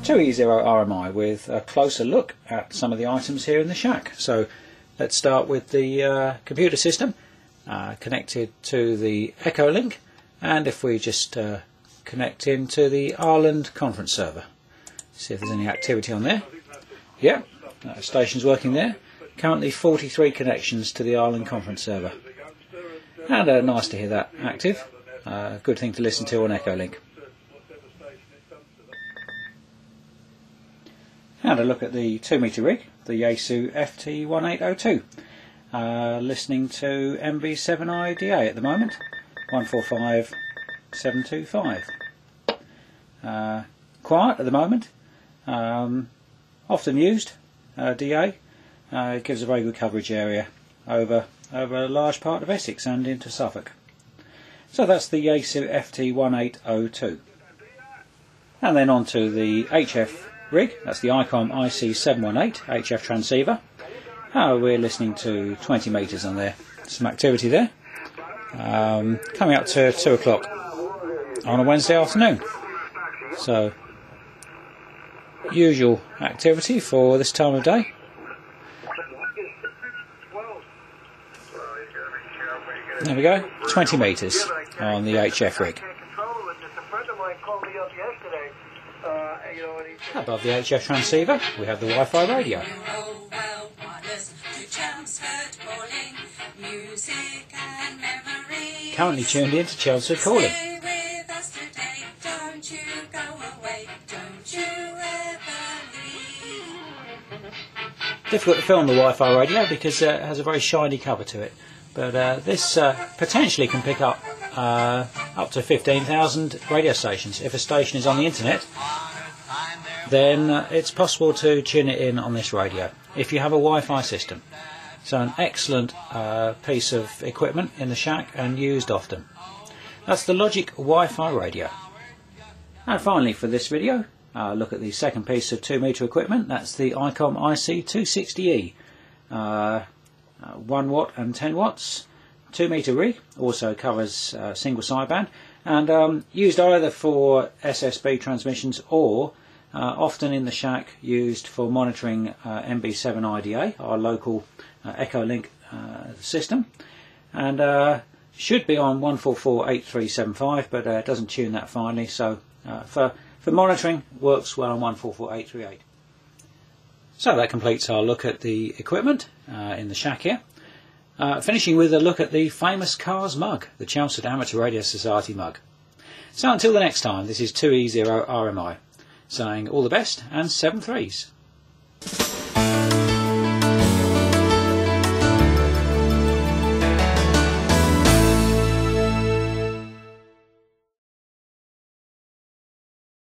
280 RMI with a closer look at some of the items here in the shack. So let's start with the computer system connected to the Echolink, and if we just connect into the Ireland conference server, see if there's any activity on there. Yeah, station's working there. Currently 43 connections to the Ireland conference server, and nice to hear that active. Good thing to listen to on Echolink. And a look at the 2-metre rig, the Yaesu FT180. Listening to MB7IDA at the moment, 145725. Quiet at the moment, often used DA. It gives a very good coverage area over a large part of Essex and into Suffolk. So that's the Yaesu FT180. And then on to the HF rig, that's the ICOM IC718 HF transceiver. We're listening to 20 metres on there. Some activity there. Coming up to 2 o'clock on a Wednesday afternoon. So, usual activity for this time of day. There we go, 20 metres on the HF rig. Above the HF transceiver, we have the Wi-Fi radio. Currently tuned in to Chelmsford Calling. Difficult to film the Wi-Fi radio because it has a very shiny cover to it, but this potentially can pick up to 15,000 radio stations. If a station is on the internet, then it's possible to tune it in on this radio if you have a Wi-Fi system. So an excellent piece of equipment in the shack and used often. That's the Logic Wi-Fi radio. And finally for this video, look at the second piece of 2-metre equipment. That's the ICOM IC260E, 1 watt and 10 watts, 2-metre rig. Also covers single sideband, and used either for SSB transmissions or often in the shack used for monitoring MB7IDA, our local Echolink system, and should be on 1448375, but it doesn't tune that finely, so for monitoring works well on 144838. So that completes our look at the equipment in the shack here. Finishing with a look at the famous Cars mug, the Chelmsford Amateur Radio Society mug. So until the next time, this is 2E0 RMI saying all the best and 7 threes.